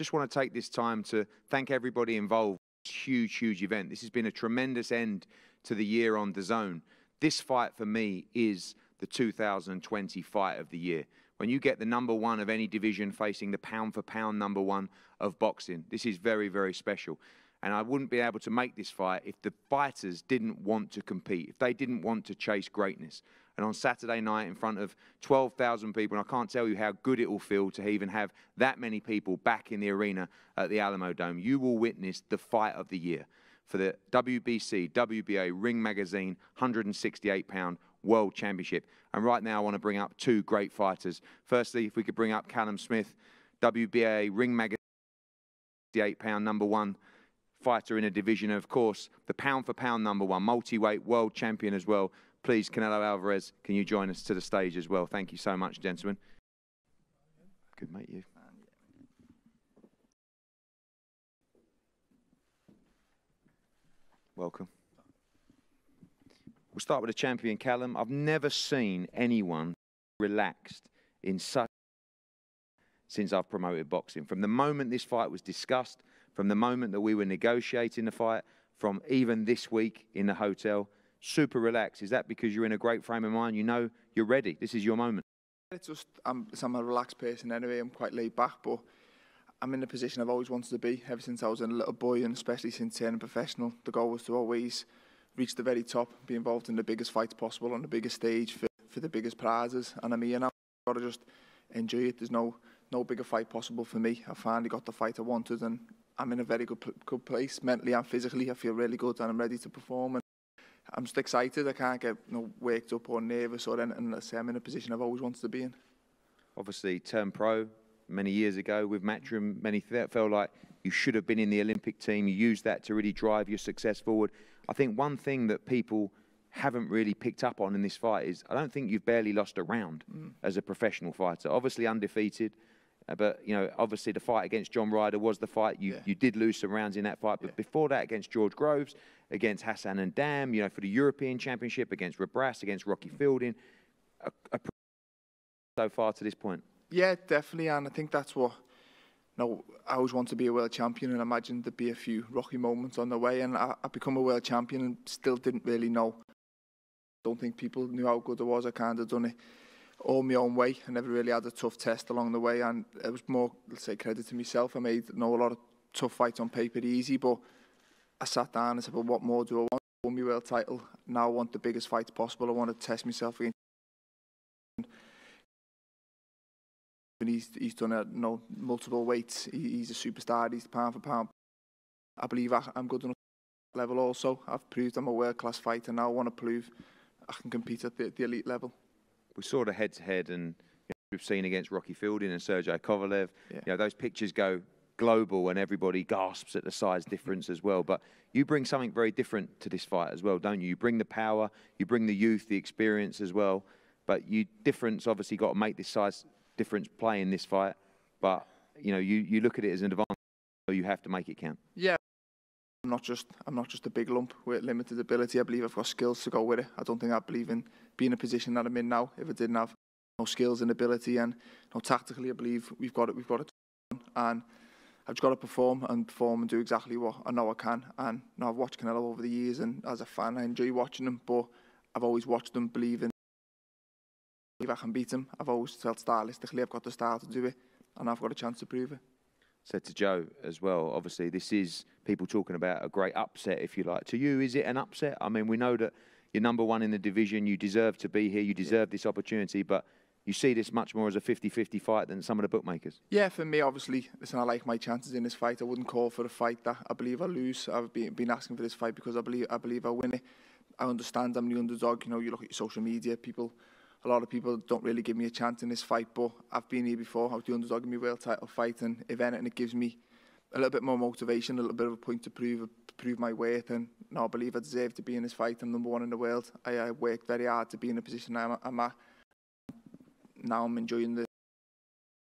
just want to take this time to thank everybody involved. Huge, huge event. This has been a tremendous end to the year on DAZN. This fight for me is the 2020 fight of the year. When you get the #1 of any division facing the pound-for-pound #1 of boxing, this is very, very special. And I wouldn't be able to make this fight if the fighters didn't want to compete, if they didn't want to chase greatness. And on Saturday night in front of 12,000 people, and I can't tell you how good it will feel to even have that many people back in the arena at the Alamo Dome, you will witness the fight of the year for the WBC, WBA Ring Magazine 168-pound World Championship. And right now I want to bring up two great fighters. Firstly, if we could bring up Callum Smith, WBA Ring Magazine 168-pound #1 fighter in a division, of course, the pound-for-pound #1, multi-weight world champion as well. Please, Canelo Alvarez, can you join us to the stage as well? Thank you so much, gentlemen. Good, mate, you. Welcome. We'll start with the champion, Callum. I've never seen anyone relaxed in such since I've promoted boxing. From the moment this fight was discussed, from the moment that we were negotiating the fight, from even this week in the hotel, super relaxed. Is that because you're in a great frame of mind? You know you're ready. This is your moment. It's just, I'm a relaxed person anyway. I'm quite laid back, but I'm in the position I've always wanted to be ever since I was a little boy, and especially since turning professional. The goal was to always reach the very top, be involved in the biggest fights possible on the biggest stage for the biggest prizes. And I'm here now. I've got to just enjoy it. There's no bigger fight possible for me. I finally got the fight I wanted, and I'm in a very good place mentally and physically. I feel really good, and I'm ready to perform. And I'm just excited. I can't get worked up or nervous or anything unless I'm in a position I've always wanted to be in. Obviously, turned pro many years ago with Matchroom. Many felt like you should have been in the Olympic team. You used that to really drive your success forward. I think one thing that people haven't really picked up on in this fight is I don't think you've barely lost a round as a professional fighter. Obviously undefeated, but you know, obviously the fight against John Ryder was the fight. You did lose some rounds in that fight, but before that, against George Groves, against Hassan and Dam, you know, for the European Championship, against Rabras, against Rocky Fielding, so far to this point. Yeah, definitely, and I think that's what. I always want to be a world champion, and I imagined there'd be a few rocky moments on the way, and I become a world champion and still didn't really know. Don't think people knew how good I was. I kind of done it all my own way. I never really had a tough test along the way, and it was more, let's say, credit to myself. I made a lot of tough fights on paper easy, but I sat down and said, well, what more do I want? I won my world title. Now I want the biggest fights possible. I want to test myself again. And he's done multiple weights. He's a superstar. He's pound for pound. I believe I'm good enough at that level also. I've proved I'm a world-class fighter. Now I want to prove I can compete at the elite level. We saw the head-to-head, and we've seen against Rocky Fielding and Sergey Kovalev. Yeah. You know, those pictures go global, and everybody gasps at the size difference as well. But you bring something very different to this fight as well, don't you? You bring the power, you bring the youth, the experience as well. But difference obviously got to make this size difference play in this fight, but you know, you look at it as an advantage, so you have to make it count. Yeah, I'm not just a big lump with limited ability. I believe I've got skills to go with it. I don't think I believe in being in a position that I'm in now if I didn't have no skills and ability, and tactically I believe we've got it and I've just got to perform and do exactly what I know I can. And I've watched Canelo over the years, and as a fan I enjoy watching him, but I've always watched him believing if I can beat him. I've always felt stylistically I've got the style to do it, and I've got a chance to prove it. Said to Joe as well, obviously this is people talking about a great upset, if you like. To you, is it an upset? I mean, we know that you're #1 in the division, you deserve to be here, you deserve this opportunity, but you see this much more as a 50-50 fight than some of the bookmakers? Yeah, for me, obviously, listen, I like my chances in this fight. I wouldn't call for a fight that I believe I lose. I've been asking for this fight because I believe I win it. I understand I'm the underdog. You know, you look at your social media, a lot of people don't really give me a chance in this fight, but I've been here before. I was the underdog in my world title fight, and if anything, it gives me a little bit more motivation, a little bit of a point to prove my worth, and I believe I deserve to be in this fight. I'm #1 in the world. I worked very hard to be in a position I'm at. Now I'm enjoying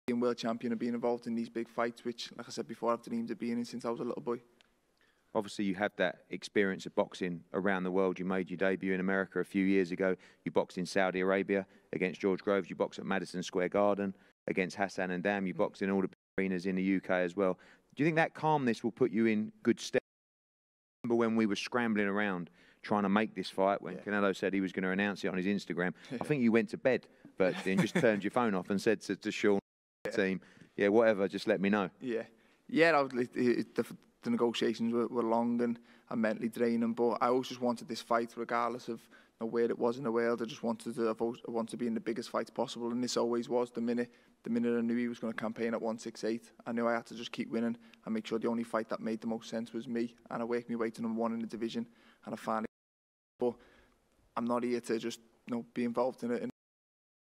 being world champion and being involved in these big fights, which, like I said before, I've dreamed of being in since I was a little boy. Obviously, you have that experience of boxing around the world. You made your debut in America a few years ago. You boxed in Saudi Arabia against George Groves. You boxed at Madison Square Garden against Hassan and Dam. You boxed in all the arenas in the UK as well. Do you think that calmness will put you in good stead? Remember when we were scrambling around trying to make this fight, when Canelo said he was going to announce it on his Instagram, I think you went to bed virtually and just turned your phone off and said to Sean, team, yeah, whatever, just let me know. The negotiations were long and mentally draining, but I always just wanted this fight regardless of where it was in the world. I just wanted to be in the biggest fights possible, and this always was. The minute I knew he was going to campaign at 168, I knew I had to just keep winning and make sure the only fight that made the most sense was me, and I worked my way to #1 in the division, and I finally. But I'm not here to just be involved in it.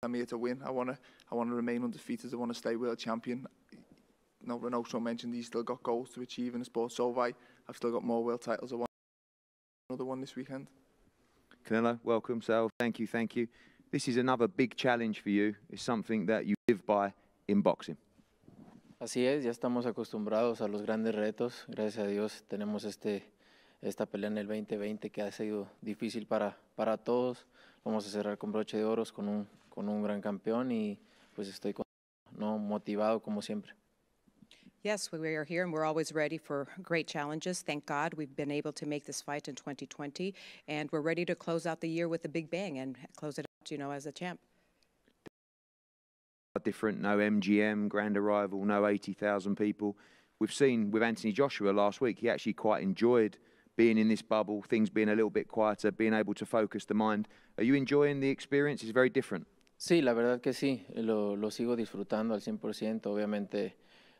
I'm here to win. I want to remain undefeated. I want to stay world champion. Renato mentioned he's still got goals to achieve in the sport. So have I. I've still got more world titles. I want another one this weekend. Canelo, welcome, Sal. Thank you, thank you. This is another big challenge for you. It's something that you live by in boxing. Así es, ya estamos acostumbrados a los grandes retos. Gracias a Dios tenemos esta pelea en el 2020 que ha sido difícil para todos. Vamos a cerrar con broche de oro con un gran campeón y pues estoy motivado como siempre. Yes, we are here and we're always ready for great challenges. Thank God we've been able to make this fight in 2020, and we're ready to close out the year with a big bang and close it out, as a champ. Different, no MGM, grand arrival, no 80,000 people. We've seen with Anthony Joshua last week, he actually quite enjoyed being in this bubble, things being a little bit quieter, being able to focus the mind. Are you enjoying the experience? It's very different. Sí, la verdad que sí, lo sigo disfrutando al 100%, obviamente.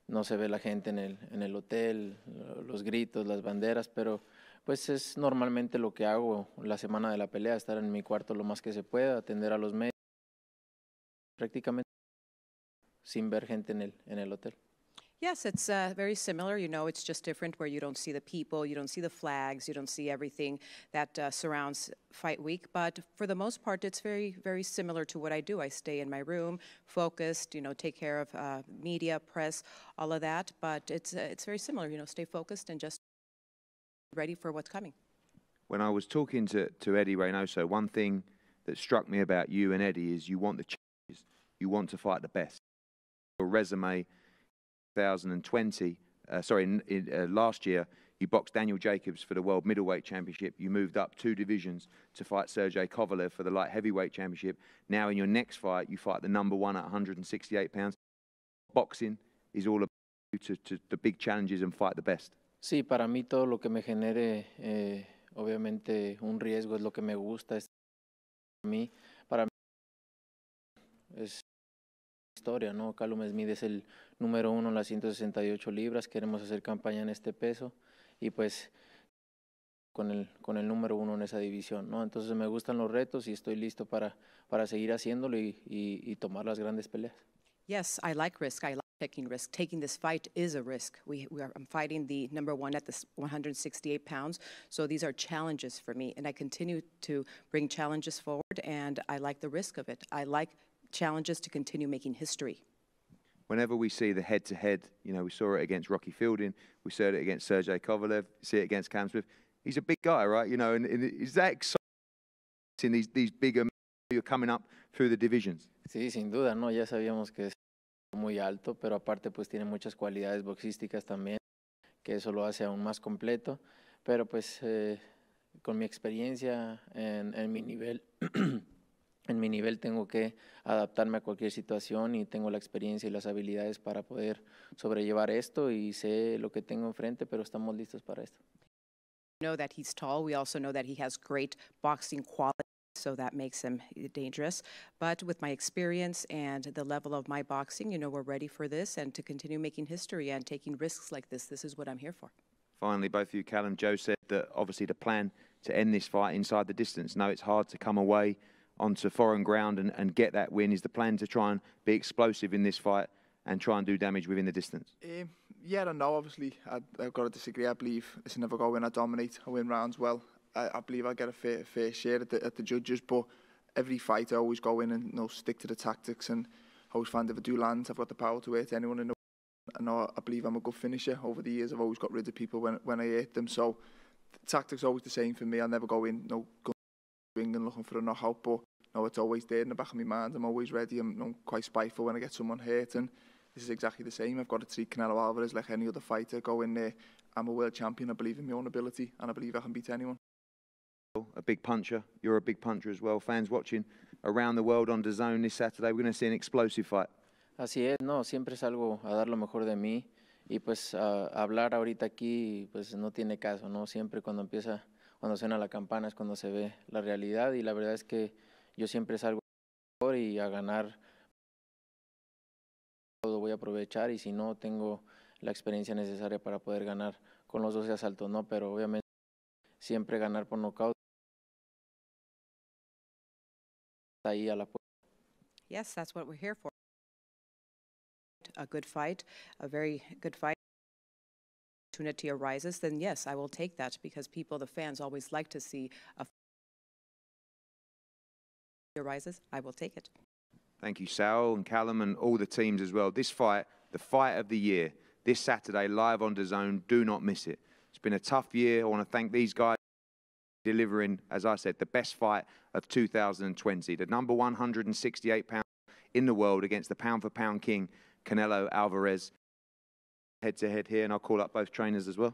No se ve la gente en el hotel, los gritos, las banderas, pero pues es normalmente lo que hago la semana de la pelea, estar en mi cuarto lo más que se pueda, atender a los medios, prácticamente sin ver gente en el hotel. Yes, it's very similar. It's just different where you don't see the people, you don't see the flags, you don't see everything that surrounds Fight Week. But for the most part, it's very, very similar to what I do. I stay in my room, focused, take care of media, press, all of that. But it's very similar, stay focused and just ready for what's coming. When I was talking to Eddie Reynoso, one thing that struck me about you and Eddie is you want the challenges. You want to fight the best. Your resume 2020, last year, you boxed Daniel Jacobs for the World Middleweight Championship. You moved up 2 divisions to fight Sergey Kovalev for the Light Heavyweight Championship. Now in your next fight, you fight the #1 at 168 pounds. Boxing is all about you to the big challenges and fight the best. Sí, para mí todo lo que me genere, obviamente, un riesgo es lo que me gusta. Para mí es historia, ¿no? Callum Smith es el #1 en las 168 libras, queremos hacer campaña en este peso y pues con el #1 en esa división, ¿no? Entonces me gustan los retos y estoy listo para seguir haciéndolo y tomar las grandes peleas. Yes, I like risk. I like taking risk. Taking this fight is a risk. I'm fighting the #1 at the 168 pounds, so these are challenges for me, and I continue to bring challenges forward, and I like the risk of it. I like challenges to continue making history. Whenever we see the head-to-head, we saw it against Rocky Fielding, we saw it against Sergey Kovalev, see it against Cam Smith. He's a big guy, right? And is that exciting, these bigger men you're coming up through the divisions? Sí, sin duda, ¿no? Ya sabíamos que es muy alto, pero aparte pues tiene muchas cualidades boxísticas también, que eso lo hace aún más completo, pero pues con mi experiencia en mi nivel... En mi nivel tengo que adaptarme a cualquier situación y tengo la experiencia y las habilidades para poder sobrellevar esto y sé lo que tengo enfrente, pero estamos listos para esto. We know that he's tall. We also know that he has great boxing quality, so that makes him dangerous. But with my experience and the level of my boxing, we're ready for this and to continue making history and taking risks like this. This is what I'm here for. Finally, both of you, Callum, Joe said that obviously the plan to end this fight inside the distance. No, it's hard to come away onto foreign ground and get that win. Is the plan to try and be explosive in this fight and try and do damage within the distance? Yeah and no, obviously. I've got to disagree. I believe it's never go when I dominate. I win rounds well. I believe I get a fair share at the judges, but every fight I always go in and stick to the tactics, and I always find if I do land, I've got the power to hit anyone in the I believe I'm a good finisher. Over the years, I've always got rid of people when I hit them, so the tactics are always the same for me. I'll never go in and looking for a knockout, but it's always there in the back of my mind. I'm always ready. I'm quite spiteful when I get someone hurt, and this is exactly the same. I've got to treat Canelo Alvarez like any other fighter. Go in there, I'm a world champion, I believe in my own ability, and I believe I can beat anyone. A big puncher, you're a big puncher as well. Fans watching around the world on DAZN this Saturday, we're going to see an explosive fight. Así es, no, siempre salgo a dar lo mejor de mí y pues hablar ahorita aquí pues no tiene caso, ¿no? Siempre cuando suena la campana es cuando se ve la realidad y la verdad es que yo siempre salgo mejor y a ganar todo voy a aprovechar y si no tengo la experiencia necesaria para poder ganar con los 12 asaltos, ¿no? Pero obviamente siempre ganar por nocaut ahí a la puerta. Yes, that's what we're here for. A good fight, a very good fight. Opportunity arises, then yes, I will take that because people, the fans, always like to see a arises. I will take it. Thank you, Sal and Callum and all the teams as well. This fight, the fight of the year, this Saturday live on DAZN. Do not miss it. It's been a tough year. I want to thank these guys for delivering, as I said, the best fight of 2020. The number 168 pound in the world against the pound-for-pound king, Canelo Alvarez. Head-to-head here, and I'll call up both trainers as well.